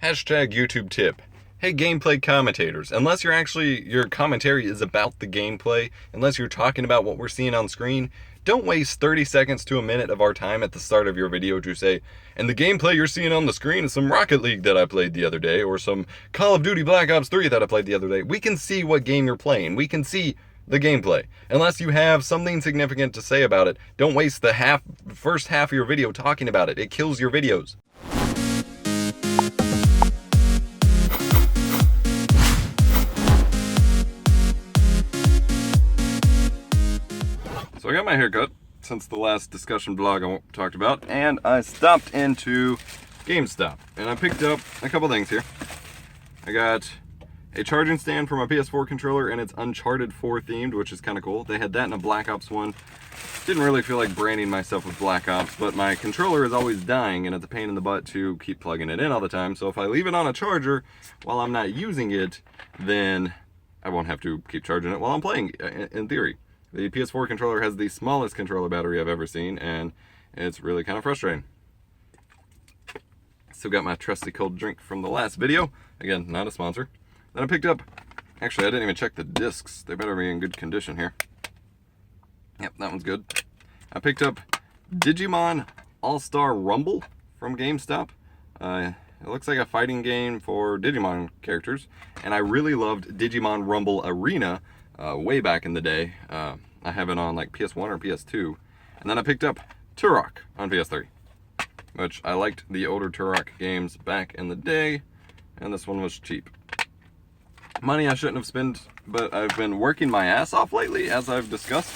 Hashtag YouTube tip. Hey, gameplay commentators, unless your commentary is about the gameplay, unless you're talking about what we're seeing on screen, don't waste 30 seconds to a minute of our time at the start of your video to say, and the gameplay you're seeing on the screen is some Rocket League that I played the other day, or some Call of Duty Black Ops 3 that I played the other day. We can see what game you're playing. We can see the gameplay. Unless you have something significant to say about it, don't waste the first half of your video talking about it. It kills your videos. So I got my hair cut since the last discussion vlog I talked about, and I stopped into GameStop, and I picked up a couple things here. I got a charging stand for my PS4 controller, and it's Uncharted 4 themed, which is kind of cool. They had that in a Black Ops one. Didn't really feel like branding myself with Black Ops, but my controller is always dying, and it's a pain in the butt to keep plugging it in all the time. So if I leave it on a charger while I'm not using it, then I won't have to keep charging it while I'm playing, in theory. The PS4 controller has the smallest controller battery I've ever seen, and it's really kind of frustrating. Still got my trusty cold drink from the last video. Again, not a sponsor. Then I picked up, actually I didn't even check the discs. They better be in good condition here. Yep, that one's good. I picked up Digimon All-Star Rumble from GameStop. It looks like a fighting game for Digimon characters, and I really loved Digimon Rumble Arena way back in the day. I have it on like PS1 or PS2. And then I picked up Turok on PS3, which I liked the older Turok games back in the day, and this one was cheap. Money I shouldn't have spent, but I've been working my ass off lately, as I've discussed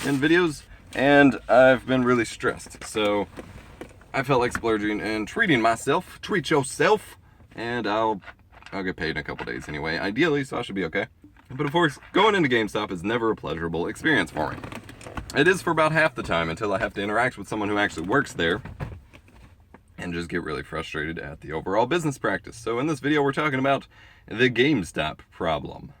in videos, and I've been really stressed. So I felt like splurging and treating myself. Treat yourself, and I'll get paid in a couple days anyway, ideally, so I should be okay. But of course, going into GameStop is never a pleasurable experience for me. It is for about half the time until I have to interact with someone who actually works there and just get really frustrated at the overall business practice. So in this video, we're talking about the GameStop problem.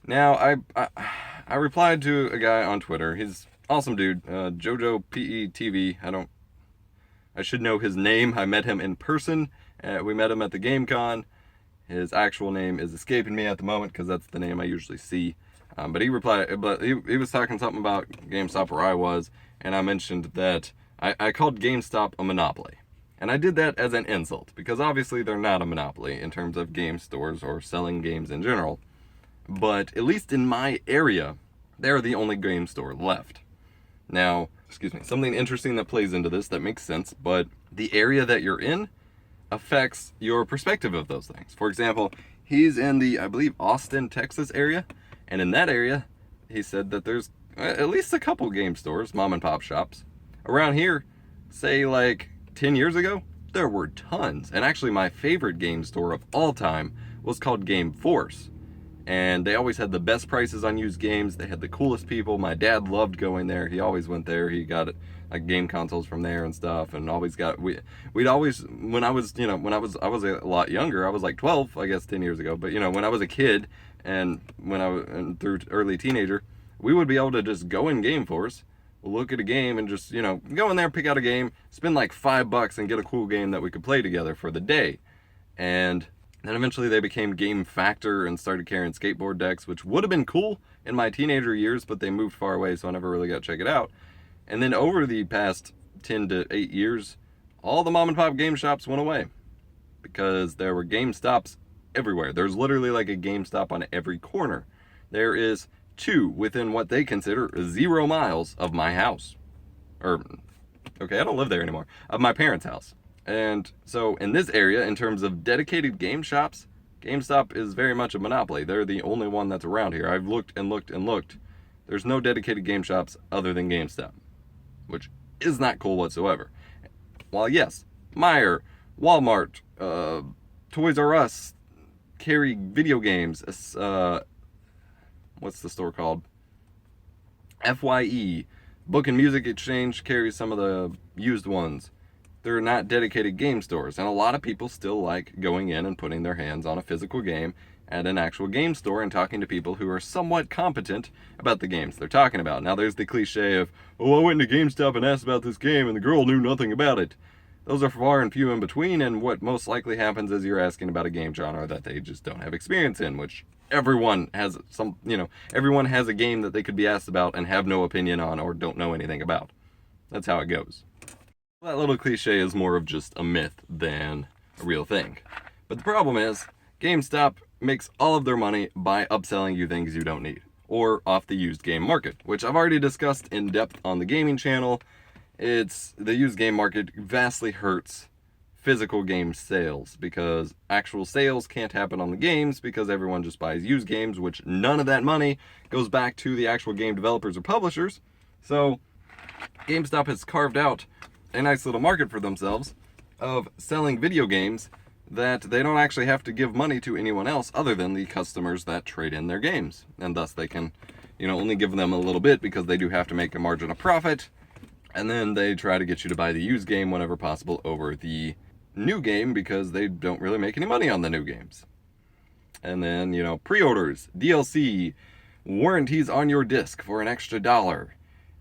Now, I replied to a guy on Twitter. He's awesome dude, Jojo PETV. I should know his name. I met him in person. We met him at the GameCon. His actual name is escaping me at the moment because that's the name I usually see. But he replied, he was talking something about GameStop where I was, and I mentioned that I called GameStop a monopoly. And I did that as an insult, because obviously they're not a monopoly in terms of game stores or selling games in general. But at least in my area, they're the only game store left. Now, something interesting that plays into this that makes sense, but the area that you're in affects your perspective of those things. For example, he's in the, I believe, Austin, Texas area, and in that area, he said that there's at least a couple game stores, mom and pop shops. Around here, say like 10 years ago, there were tons. And actually my favorite game store of all time was called Game Force. And they always had the best prices on used games. They had the coolest people. My dad loved going there. He always went there. He got like game consoles from there and stuff, and always got we'd always, when I was I was a lot younger. I was like 12, I guess 10 years ago. But when I was a kid and when I was through early teenager, we would be able to just go in Game Force, look at a game, and just go in there, pick out a game, spend like $5 and get a cool game that we could play together for the day. And then eventually they became Game Factor and started carrying skateboard decks, which would have been cool in my teenager years, but they moved far away, so I never really got to check it out. And then over the past 10 to 8 years, all the mom and pop game shops went away because there were GameStops everywhere. There's literally like a GameStop on every corner. There is 2 within what they consider 0 miles of my house. Okay, I don't live there anymore. Of my parents' house. And so in this area, in terms of dedicated game shops, GameStop is very much a monopoly. They're the only one that's around here. I've looked and looked and looked. There's no dedicated game shops other than GameStop, which is not cool whatsoever. While yes, Meijer, Walmart, Toys R Us carry video games. What's the store called? FYE, Book and Music Exchange carries some of the used ones. They're not dedicated game stores, and a lot of people still like going in and putting their hands on a physical game at an actual game store and talking to people who are somewhat competent about the games they're talking about. Now there's the cliche of, oh, I went to GameStop and asked about this game and the girl knew nothing about it. those are far and few in between, and what most likely happens is you're asking about a game genre that they just don't have experience in, which everyone has everyone has a game that they could be asked about and have no opinion on or don't know anything about. That's how it goes. That little cliche is more of just a myth than a real thing. But the problem is, GameStop makes all of their money by upselling you things you don't need, or off the used game market, which I've already discussed in depth on the gaming channel. The used game market vastly hurts physical game sales, because actual sales can't happen on the games because everyone just buys used games, which none of that money goes back to the actual game developers or publishers. So GameStop has carved out a nice little market for themselves of selling video games that they don't actually have to give money to anyone else other than the customers that trade in their games. And thus they can, only give them a little bit because they do have to make a margin of profit. And then they try to get you to buy the used game whenever possible over the new game because they don't really make any money on the new games. And then, pre-orders, DLC, warranties on your disc for an extra $1.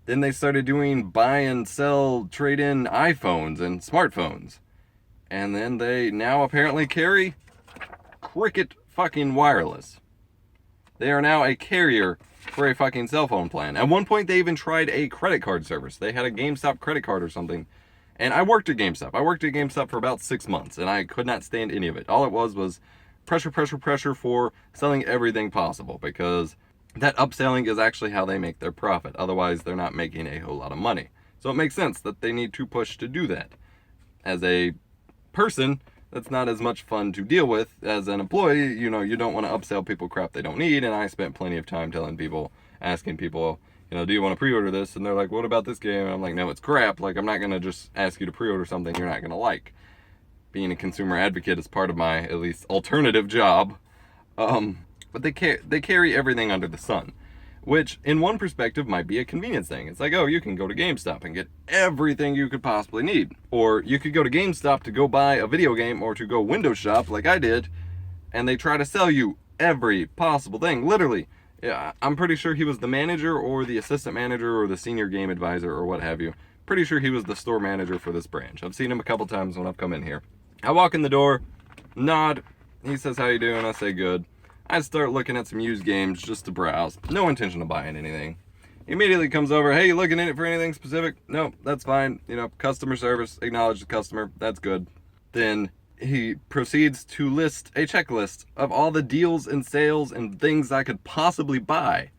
Then they started doing buy and sell trade-in iPhones and smartphones. And then they now apparently carry Cricket fucking Wireless. They are now a carrier for a fucking cell phone plan. At one point, they even tried a credit card service. They had a GameStop credit card or something. And I worked at GameStop. I worked at GameStop for about 6 months, and I could not stand any of it. All it was pressure for selling everything possible, because that upselling is actually how they make their profit. Otherwise, they're not making a whole lot of money. So it makes sense that they need to push to do that. As a person, that's not as much fun to deal with. As an employee, you don't want to upsell people crap they don't need, and I spent plenty of time asking people, do you want to pre-order this? And they're like, what about this game? And I'm like, no, it's crap. Like, I'm not going to just ask you to pre-order something you're not going to like. Being a consumer advocate is part of my, at least, alternative job. But they carry everything under the sun, which in one perspective might be a convenience thing. It's like, oh, you can go to GameStop and get everything you could possibly need. Or you could go to GameStop to go buy a video game, or to go window shop like I did, and they try to sell you every possible thing. Literally, yeah, I'm pretty sure he was the manager or the assistant manager or the senior game advisor or what have you. Pretty sure he was the store manager for this branch. I've seen him a couple times when I've come in here. I walk in the door, nod, he says, how you doing? I say, good. I start looking at some used games just to browse. No intention of buying anything. He immediately comes over, hey, you looking in it for anything specific? No, that's fine. Customer service, acknowledge the customer, that's good. Then he proceeds to list a checklist of all the deals and sales and things I could possibly buy.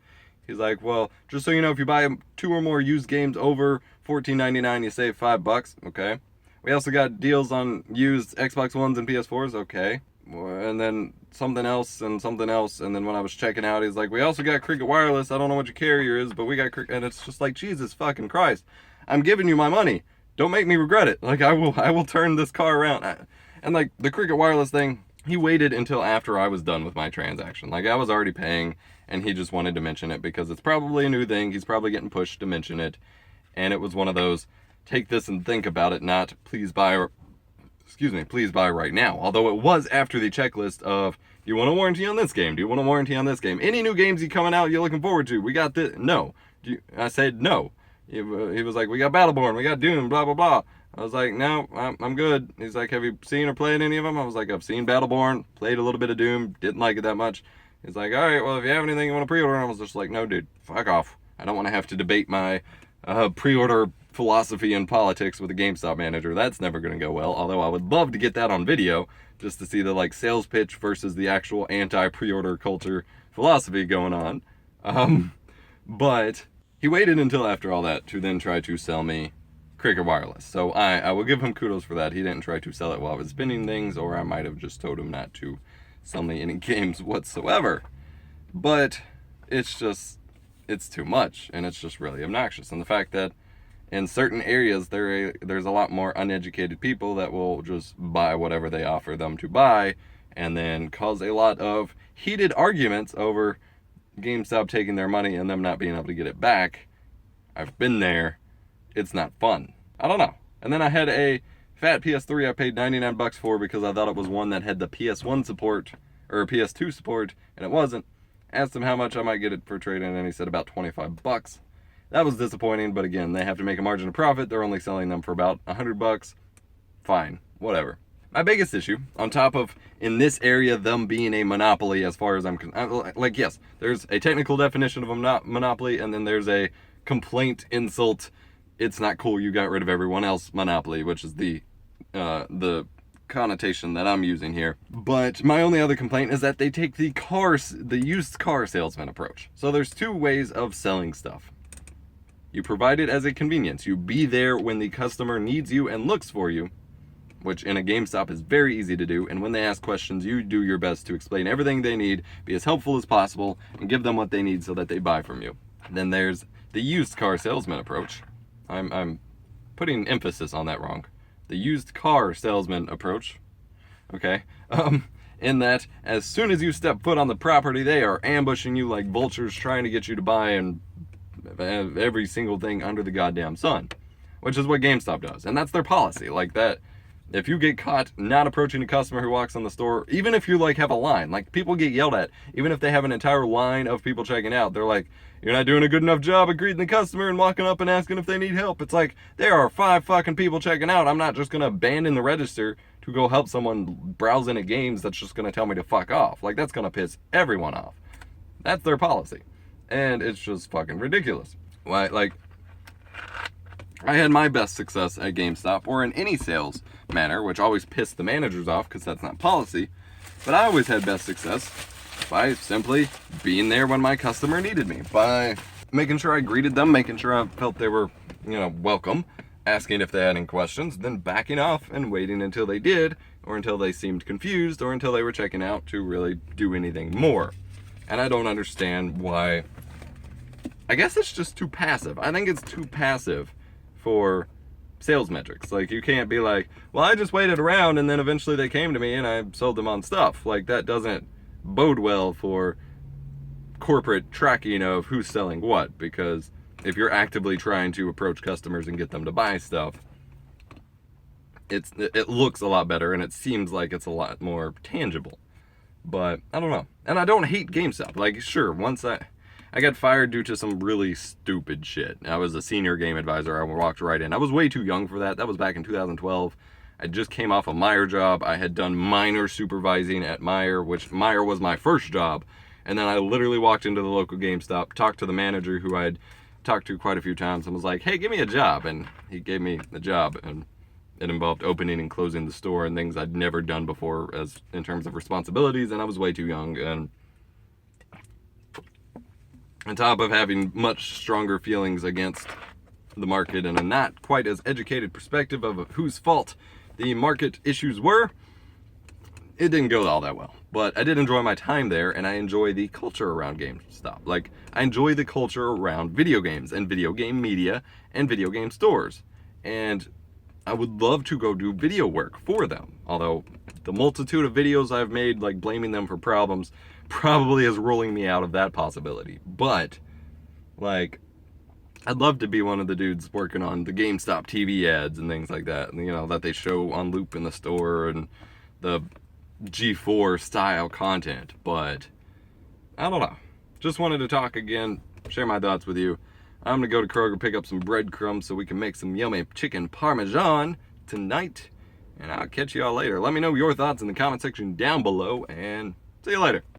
He's like, well, just so you know, if you buy 2 or more used games over $14.99, you save $5. Okay. We also got deals on used Xbox Ones and PS4s. Okay. And then something else, and then when I was checking out, he's like, we also got Cricket Wireless. I don't know what your carrier is, but we got Cricket. And it's just like, Jesus fucking Christ, I'm giving you my money, don't make me regret it. Like, I will turn this car around. And like the Cricket Wireless thing, he waited until after I was done with my transaction. Like, I was already paying, and he just wanted to mention it because it's probably a new thing. He's probably getting pushed to mention it. And it was one of those, take this and think about it, not please buy right now. Although it was after the checklist of, do you want a warranty on this game? Do you want a warranty on this game? Any new games coming out you're looking forward to? We got this. No. I said no. He was like, we got Battleborn, we got Doom, blah, blah, blah. I was like, no, I'm good. He's like, have you seen or played any of them? I was like, I've seen Battleborn, played a little bit of Doom, didn't like it that much. He's like, all right, well, if you have anything you want to pre-order, I was just like, no, dude, fuck off. I don't want to have to debate my pre-order philosophy and politics with a GameStop manager. That's never going to go well, although I would love to get that on video, just to see the sales pitch versus the actual anti-pre-order culture philosophy going on. But he waited until after all that to then try to sell me Cricket Wireless. So I will give him kudos for that. He didn't try to sell it while I was spinning things, or I might have just told him not to sell me any games whatsoever. But it's too much, and it's just really obnoxious. And the fact that in certain areas there's a lot more uneducated people that will just buy whatever they offer them to buy, and then cause a lot of heated arguments over GameStop taking their money and them not being able to get it back. I've been there. It's not fun. I don't know. And then I had a fat PS3 I paid $99 for because I thought it was one that had the PS1 support or PS2 support, and it wasn't. Asked him how much I might get it for trade-in, and he said about $25. That was disappointing, but again, they have to make a margin of profit. They're only selling them for about $100. fine, whatever. My biggest issue, on top of, in this area, them being a monopoly as far as I'm concerned, like, yes, there's a technical definition of a monopoly, and then there's a complaint, insult, it's not cool you got rid of everyone else monopoly, which is the connotation that I'm using here. But my only other complaint is that they take the used car salesman approach. So there's two ways of selling stuff. You provide it as a convenience. You be there when the customer needs you and looks for you, which in a GameStop is very easy to do, and when they ask questions, you do your best to explain everything they need, be as helpful as possible, and give them what they need so that they buy from you. Then there's the used car salesman approach. I'm putting emphasis on that wrong. The used car salesman approach, okay? In that, as soon as you step foot on the property, they are ambushing you like vultures trying to get you to buy and every single thing under the goddamn sun, which is what GameStop does, and that's their policy. Like that, if you get caught not approaching a customer who walks in the store, even if you like have a line, like people get yelled at, even if they have an entire line of people checking out, they're like, you're not doing a good enough job of greeting the customer and walking up and asking if they need help. It's like, there are 5 fucking people checking out. I'm not just gonna abandon the register to go help someone browsing at games that's just gonna tell me to fuck off. Like, that's gonna piss everyone off. That's their policy. And it's just fucking ridiculous. Why, like, I had my best success at GameStop or in any sales manner, which always pissed the managers off because that's not policy. But I always had best success by simply being there when my customer needed me, by making sure I greeted them, making sure I felt they were, welcome, asking if they had any questions, then backing off and waiting until they did, or until they seemed confused, or until they were checking out to really do anything more. And I don't understand why. I guess it's just too passive. I think it's too passive for sales metrics. Like, you can't be like, well, I just waited around and then eventually they came to me and I sold them on stuff. Like, that doesn't bode well for corporate tracking of who's selling what, because if you're actively trying to approach customers and get them to buy stuff, it looks a lot better and it seems like it's a lot more tangible. But I don't know. And I don't hate GameStop. Like, sure, once I got fired due to some really stupid shit. I was a senior game advisor. I walked right in. I was way too young for that. That was back in 2012. I just came off a Meijer job. I had done minor supervising at Meijer, which Meijer was my first job. And then I literally walked into the local GameStop, talked to the manager who I'd talked to quite a few times, and was like, hey, give me a job. And he gave me the job, and it involved opening and closing the store and things I'd never done before as in terms of responsibilities, and I was way too young. And on top of having much stronger feelings against the market and a not quite as educated perspective of whose fault the market issues were, it didn't go all that well. But I did enjoy my time there, and I enjoy the culture around GameStop. Like, I enjoy the culture around video games and video game media and video game stores. And I would love to go do video work for them. Although the multitude of videos I've made, like blaming them for problems, probably is ruling me out of that possibility. But, like, I'd love to be one of the dudes working on the GameStop TV ads and things like that, and, that they show on loop in the store, and the G4 style content. But I don't know. Just wanted to talk again, share my thoughts with you. I'm gonna go to Kroger, pick up some breadcrumbs so we can make some yummy chicken parmesan tonight, and I'll catch y'all later. Let me know your thoughts in the comment section down below, and see you later.